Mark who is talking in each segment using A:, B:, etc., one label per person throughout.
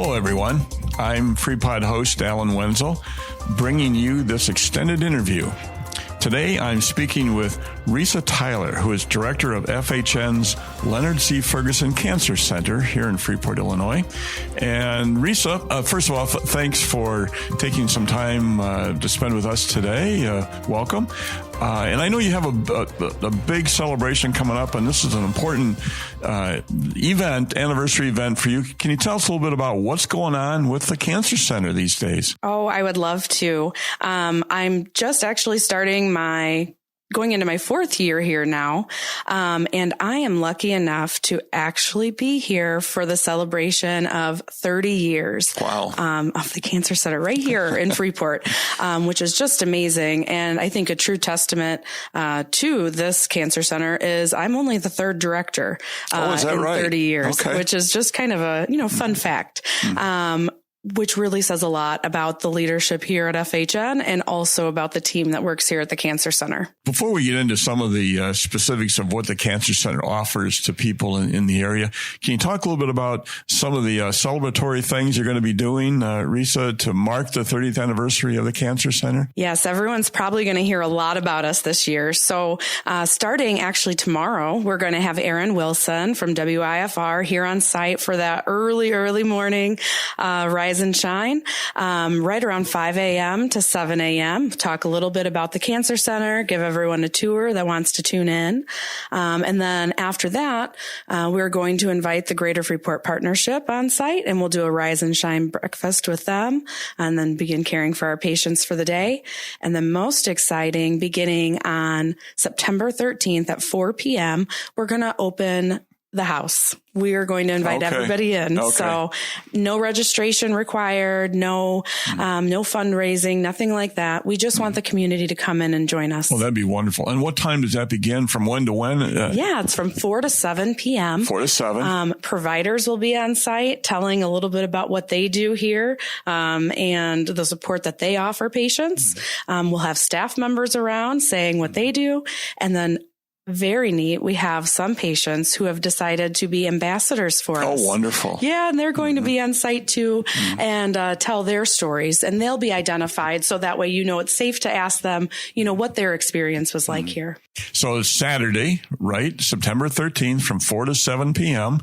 A: Hello, everyone. I'm Freepod host Alan Wenzel, bringing you this extended interview. Today, I'm speaking with Risa Tyler, who is director of FHN's Leonard C. Ferguson Cancer Center here in Freeport, Illinois. And Risa, first of all, thanks for taking some time to spend with us today. Welcome. And I know you have a big celebration coming up, and this is an important anniversary event for you. Can you tell us a little bit about what's going on with the Cancer Center these days?
B: Oh, I would love to. I'm just actually going into my fourth year here now. And I am lucky enough to actually be here for the celebration of 30 years of the Cancer Center right here in Freeport, which is just amazing. And I think a true testament to this Cancer Center is I'm only the third director in 30 years, which is just kind of a fun fact. Which really says a lot about the leadership here at FHN and also about the team that works here at the Cancer Center.
A: Before we get into some of the specifics of what the Cancer Center offers to people in the area, can you talk a little bit about some of the celebratory things you're going to be doing, Risa, to mark the 30th anniversary of the Cancer Center?
B: Yes, everyone's probably going to hear a lot about us this year. So starting actually tomorrow, we're going to have Alan Wenzel from WIFR here on site for that early morning Rise and Shine, right around 5 a.m. to 7 a.m. Talk a little bit about the Cancer Center, give everyone a tour that wants to tune in. And then after that, we're going to invite the Greater Freeport Partnership on site, and we'll do a Rise and Shine breakfast with them and then begin caring for our patients for the day. And then most exciting, beginning on September 13th at 4 p.m., we're going to open the house. We are going to invite everybody in. So no registration required, no fundraising, nothing like that. We just want the community to come in and join us.
A: Well, that'd be wonderful. And what time does that begin? From when to when?
B: It's from 4 to 7 p.m.
A: 4 to 7.
B: Providers will be on site telling a little bit about what they do here, and the support that they offer patients. We'll have staff members around saying what they do. And then very neat. We have some patients who have decided to be ambassadors for us.
A: Oh, wonderful.
B: Yeah. And they're going to be on site too and tell their stories, and they'll be identified. So that way, it's safe to ask them, what their experience was like here.
A: So it's Saturday, right? September 13th from 4 to 7 p.m.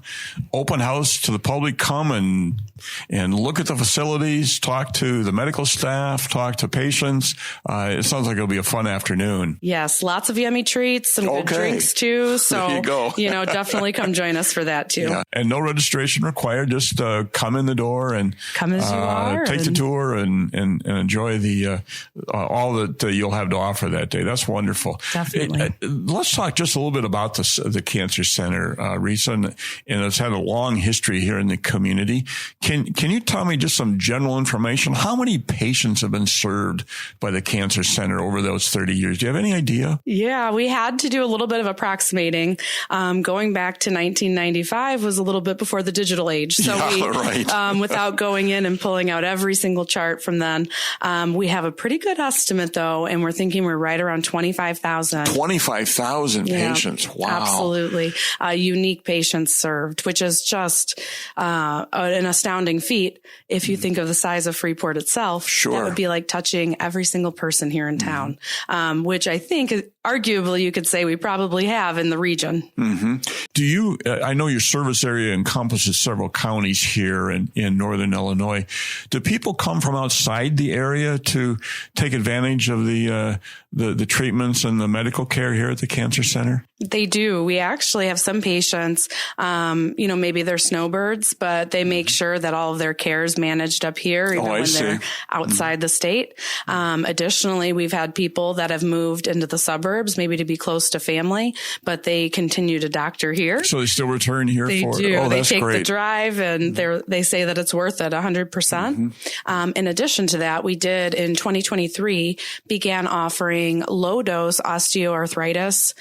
A: Open house to the public. Come and look at the facilities, talk to the medical staff, talk to patients. It sounds like it'll be a fun afternoon.
B: Yes. Lots of yummy treats, some good drinks too. So,
A: there you go.
B: Definitely come join us for that too.
A: Yeah. And no registration required. Just come in the door and
B: come as you are,
A: take the tour and enjoy the all that you'll have to offer that day. That's wonderful.
B: Definitely.
A: Let's talk just a little bit about the Cancer Center, Risa, and it's had a long history here in the community. Can you tell me just some general information? How many patients have been served by the Cancer Center over those 30 years? Do you have any idea?
B: Yeah, we had to do a little bit of approximating. Going back to 1995 was a little bit before the digital age. So without going in and pulling out every single chart from then, we have a pretty good estimate though, and we're thinking we're right around 25,000.
A: 25,000 patients. Wow.
B: Absolutely. Unique patients served, which is just an astounding feat. If you think of the size of Freeport itself, that would be like touching every single person here in town, which I think arguably you could say we probably have in the region.
A: Do you, I know your service area encompasses several counties here in northern Illinois. Do people come from outside the area to take advantage of the treatments and the medical care here at the Cancer Center?
B: They do. We actually have some patients, maybe they're snowbirds, but they make sure that all of their care is managed up here, even when they're outside the state. Additionally, we've had people that have moved into the suburbs, maybe to be close to family, but they continue to doctor here.
A: So they still return here
B: they
A: for
B: do.
A: Oh,
B: they
A: that's
B: take
A: great.
B: the drive, and they say that it's worth it 100%. In addition to that, we did in 2023 began offering low dose osteoarthritis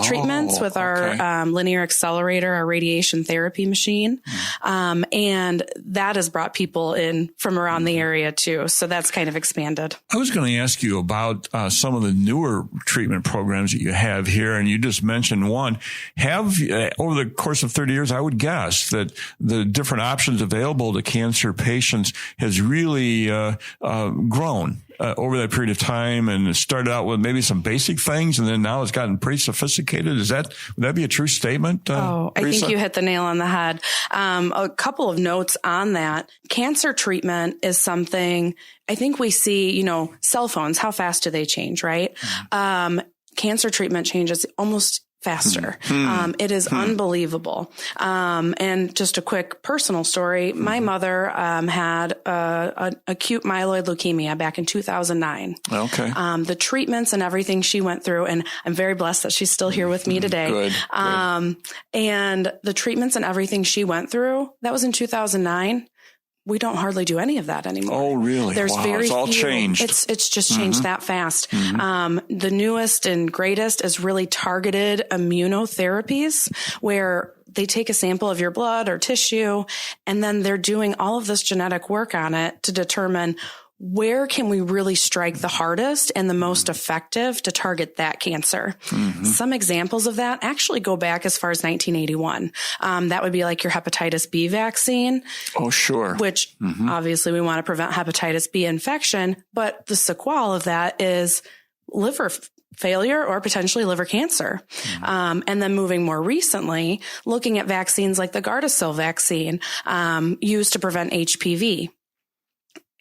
B: treatments with our linear accelerator, our radiation therapy machine. And that has brought people in from around the area too. So that's kind of expanded.
A: I was going to ask you about some of the newer treatment programs programs that you have here, and you just mentioned one. Have over the course of 30 years, I would guess that the different options available to cancer patients has really grown over that period of time, and it started out with maybe some basic things, and then now it's gotten pretty sophisticated. Would that be a true statement?
B: I think you hit the nail on the head. A couple of notes on that. Cancer treatment is something I think we see, cell phones, how fast do they change, right? Cancer treatment changes almost faster. It is unbelievable. And just a quick personal story. My mother had acute myeloid leukemia back in 2009.
A: Okay.
B: The treatments and everything she went through, and I'm very blessed that she's still here with me today.
A: Good.
B: And the treatments and everything she went through, that was in 2009. We don't hardly do any of that anymore.
A: Oh, really?
B: There's very
A: it's all
B: few.
A: changed.
B: It's just changed that fast. The newest and greatest is really targeted immunotherapies, where they take a sample of your blood or tissue, and then they're doing all of this genetic work on it to determine where can we really strike the hardest and the most effective to target that cancer. Some examples of that actually go back as far as 1981. That would be like your hepatitis B vaccine.
A: Oh, sure.
B: Which obviously we want to prevent hepatitis B infection, but the sequel of that is liver failure or potentially liver cancer. And then moving more recently, looking at vaccines like the Gardasil vaccine, used to prevent HPV.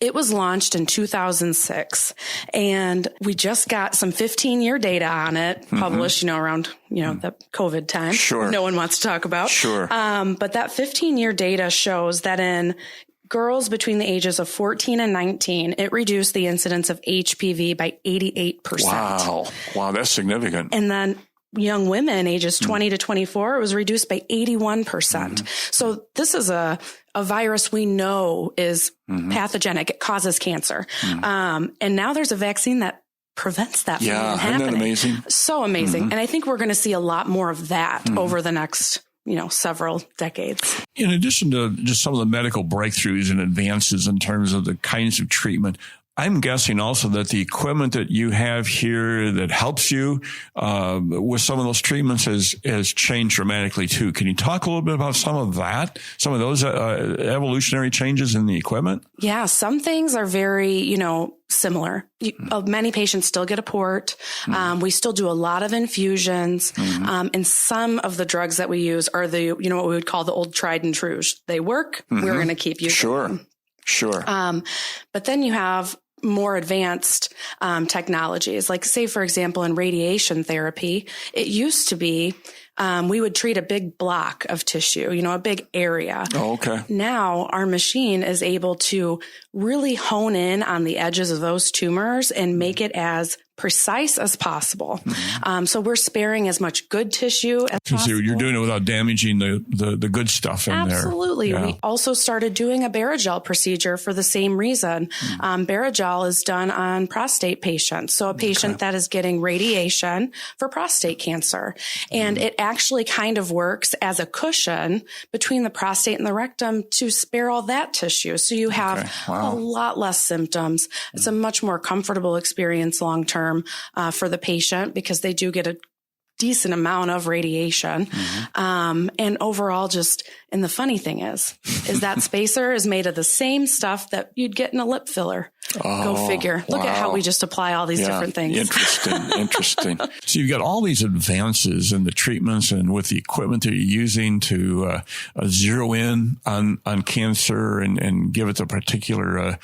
B: It was launched in 2006, and we just got some 15-year data on it published, around, the COVID time.
A: Sure.
B: No one wants to talk about.
A: Sure.
B: But that 15-year data shows that in girls between the ages of 14 and 19, it reduced the incidence of HPV by 88%.
A: Wow. That's significant.
B: And then young women ages 20 to 24, it was reduced by 81%. So this is a virus we know is pathogenic. It causes cancer. And now there's a vaccine that prevents that from happening.
A: Isn't that amazing?
B: So amazing. And I think we're going to see a lot more of that over the next several decades.
A: In addition to just some of the medical breakthroughs and advances in terms of the kinds of treatment, I'm guessing also that the equipment that you have here that helps you with some of those treatments has changed dramatically too. Can you talk a little bit about some of that, some of those evolutionary changes in the equipment?
B: Yeah, some things are very, similar. Many patients still get a port. We still do a lot of infusions. And some of the drugs that we use are the, what we would call the old tried and true. They work. We're going to keep using them.
A: Sure.
B: But then you have more advanced technologies, like say, for example, in radiation therapy, it used to be we would treat a big block of tissue, a big area.
A: Oh, okay.
B: Now our machine is able to really hone in on the edges of those tumors and make it as precise as possible. So we're sparing as much good tissue as possible.
A: You're doing it without damaging the good stuff in there.
B: Absolutely. Yeah. We also started doing a Barrigel procedure for the same reason. Barrigel is done on prostate patients. So a patient that is getting radiation for prostate cancer. And it actually kind of works as a cushion between the prostate and the rectum to spare all that tissue. So you have a lot less symptoms. It's a much more comfortable experience long term. For the patient, because they do get a decent amount of radiation. And overall, and the funny thing is that spacer is made of the same stuff that you'd get in a lip filler. Go figure. Look at how we just apply all these different things.
A: Interesting. So you've got all these advances in the treatments and with the equipment that you're using to zero in on cancer and give it the particular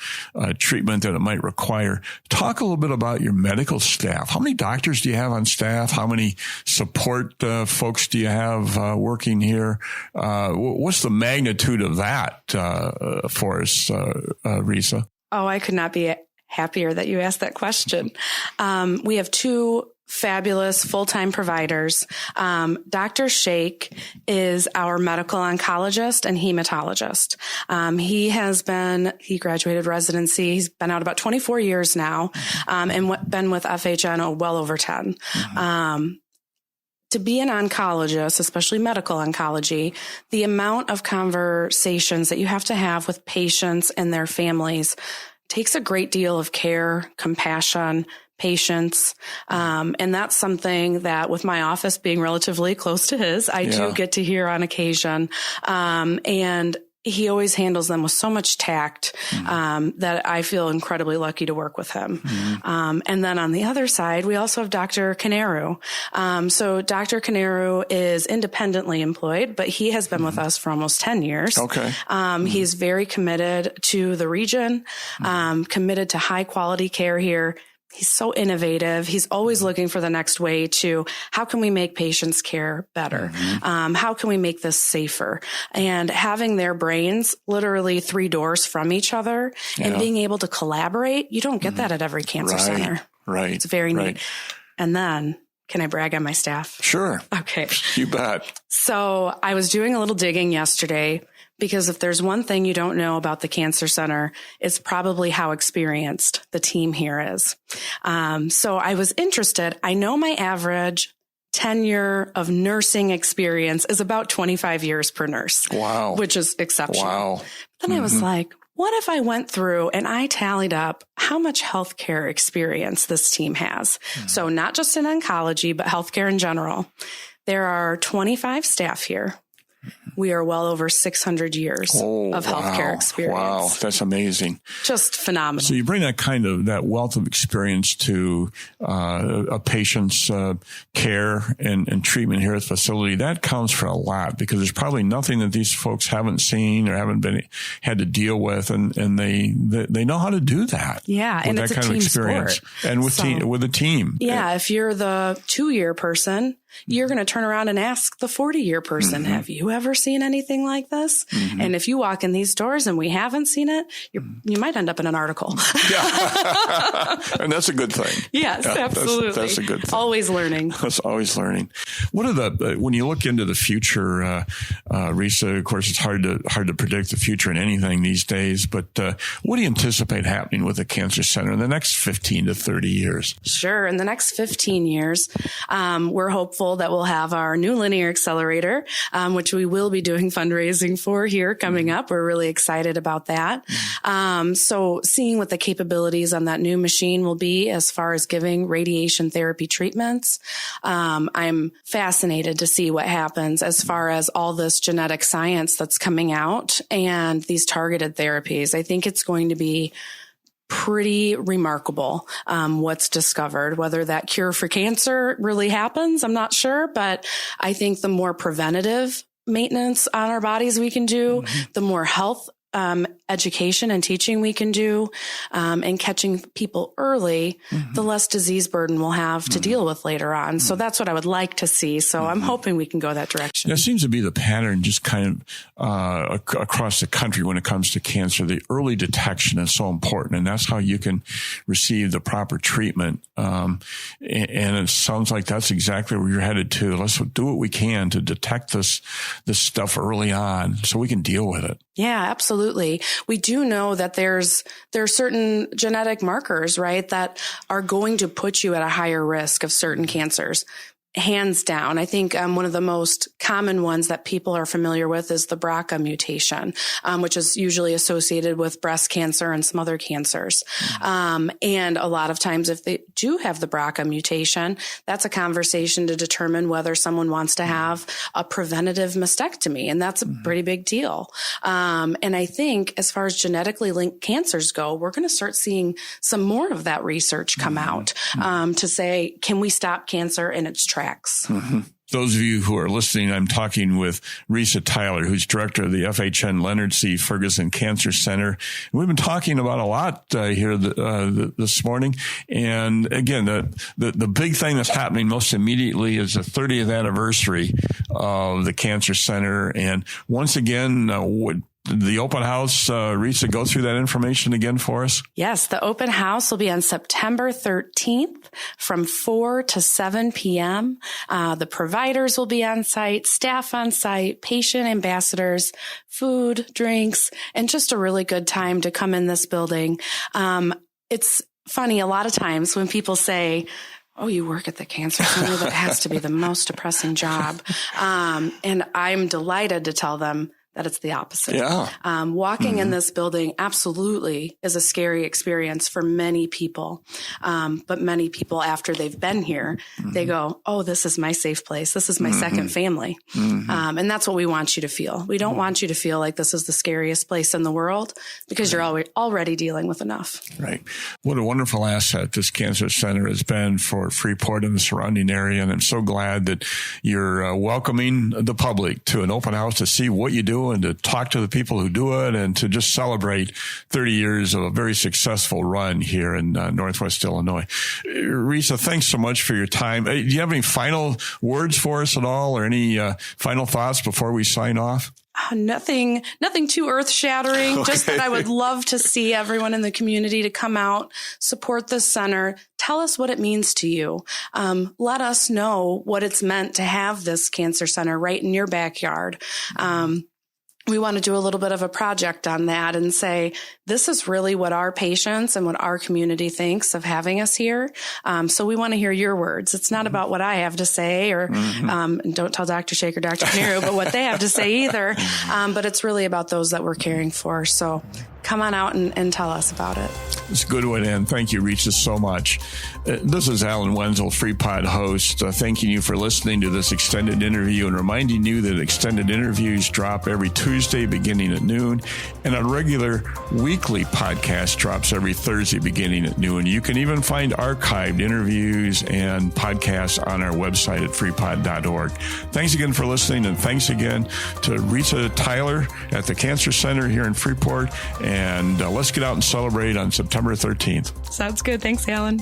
A: treatment that it might require. Talk a little bit about your medical staff. How many doctors do you have on staff? How many support folks do you have working here? What's the magnitude of that for us, Risa?
B: Oh, I could not be happier that you asked that question. We have two fabulous full-time providers. Dr. Shake is our medical oncologist and hematologist. He graduated residency. He's been out about 24 years now, and been with FHN well over 10. To be an oncologist, especially medical oncology, the amount of conversations that you have to have with patients and their families takes a great deal of care, compassion, patients. And that's something that with my office being relatively close to his, I do get to hear on occasion. And he always handles them with so much tact that I feel incredibly lucky to work with him. And then on the other side, we also have Dr. Canaru. So Dr. Canaru is independently employed, but he has been with us for almost 10 years.
A: Okay.
B: He's very committed to the region, committed to high quality care here. He's so innovative. He's always looking for the next way to how can we make patients' care better? How can we make this safer? And having their brains literally 3 doors from each other and being able to collaborate, you don't get that at every cancer center.
A: Right.
B: It's very neat. And then, can I brag on my staff?
A: Sure.
B: Okay.
A: You bet.
B: So I was doing a little digging yesterday, because if there's one thing you don't know about the Cancer Center, it's probably how experienced the team here is. So I was interested. I know my average tenure of nursing experience is about 25 years per nurse.
A: Wow.
B: Which is exceptional.
A: Wow.
B: Then I was like, what if I went through and I tallied up how much healthcare experience this team has? So not just in oncology, but healthcare in general. There are 25 staff here. We are well over 600 years of healthcare experience.
A: Wow, that's amazing.
B: Just phenomenal.
A: So you bring that wealth of experience to a patient's care and treatment here at the facility. That counts for a lot, because there's probably nothing that these folks haven't seen or haven't had to deal with, and they know how to do that.
B: Yeah,
A: with
B: and
A: that
B: it's
A: kind
B: a team
A: of experience
B: sport.
A: and with a team.
B: Yeah, if you're the 2-year person, you're going to turn around and ask the 40-year person, have you ever seen anything like this? And if you walk in these doors and we haven't seen it, you might end up in an article.
A: Yeah. And that's a good thing.
B: Yes, absolutely.
A: That's a good thing.
B: Always learning.
A: That's always learning. What are when you look into the future, Risa, of course, it's hard to predict the future in anything these days, but what do you anticipate happening with the Cancer Center in the next 15 to 30 years?
B: Sure. In the next 15 years, we're hopeful that we'll have our new linear accelerator, which we will be doing fundraising for here coming up. We're really excited about that. So seeing what the capabilities on that new machine will be as far as giving radiation therapy treatments. I'm fascinated to see what happens as far as all this genetic science that's coming out and these targeted therapies. I think it's going to be pretty remarkable what's discovered. Whether that cure for cancer really happens, I'm not sure, but I think the more preventative maintenance on our bodies we can do, the more health education and teaching we can do, and catching people early, the less disease burden we'll have to deal with later on. So that's what I would like to see. So I'm hoping we can go that direction.
A: That seems to be the pattern just kind of across the country when it comes to cancer. The early detection is so important, and that's how you can receive the proper treatment. And it sounds like that's exactly where you're headed to. Let's do what we can to detect this stuff early on so we can deal with it.
B: Yeah, absolutely. We do know that there are certain genetic markers, right, that are going to put you at a higher risk of certain cancers. Hands down. I think one of the most common ones that people are familiar with is the BRCA mutation, which is usually associated with breast cancer and some other cancers. And a lot of times if they do have the BRCA mutation, that's a conversation to determine whether someone wants to have a preventative mastectomy. And that's a pretty big deal. And I think as far as genetically linked cancers go, we're going to start seeing some more of that research come out to say, can we stop cancer in its tracks? Those
A: of you who are listening, I'm talking with Risa Tyler, who's director of the FHN Leonard C. Ferguson Cancer Center. And we've been talking about a lot here this morning. And again, the big thing that's happening most immediately is the 30th anniversary of the Cancer Center. And once again, the open house, Risa, go through that information again for us.
B: Yes, the open house will be on September 13th from 4 to 7 p.m. The providers will be on site, staff on site, patient ambassadors, food, drinks, and just a really good time to come in this building. It's funny, a lot of times when people say, oh, you work at the Cancer Center, that has to be the most depressing job. And I'm delighted to tell them that it's the opposite.
A: Yeah.
B: Walking in this building absolutely is a scary experience for many people. But many people, after they've been here, they go, oh, this is my safe place. This is my second family. And that's what we want you to feel. We don't want you to feel like this is the scariest place in the world, because you're already dealing with enough.
A: Right. What a wonderful asset this cancer center has been for Freeport and the surrounding area. And I'm so glad that you're welcoming the public to an open house to see what you do and to talk to the people who do it and to just celebrate 30 years of a very successful run here in Northwest Illinois. Risa, thanks so much for your time. Do you have any final words for us at all, or any final thoughts before we sign off?
B: Nothing too earth shattering. Okay. Just that I would love to see everyone in the community to come out, support this center. Tell us what it means to you. Let us know what it's meant to have this cancer center right in your backyard. We want to do a little bit of a project on that and say, this is really what our patients and what our community thinks of having us here. So we want to hear your words. It's not about what I have to say, or don't tell Dr. Shake or Dr. Kniru, but what they have to say either. But it's really about those that we're caring for. So come on out and tell us about it.
A: It's a good way to end. Thank you, Risa, so much. This is Alan Wenzel, Freepod host, thanking you for listening to this extended interview and reminding you that extended interviews drop every Tuesday beginning at noon, and a regular weekly podcast drops every Thursday beginning at noon. You can even find archived interviews and podcasts on our website at freepod.org. Thanks again for listening, and thanks again to Risa Tyler at the Cancer Center here in Freeport. And let's get out and celebrate on September 13th.
B: Sounds good. Thanks, Alan.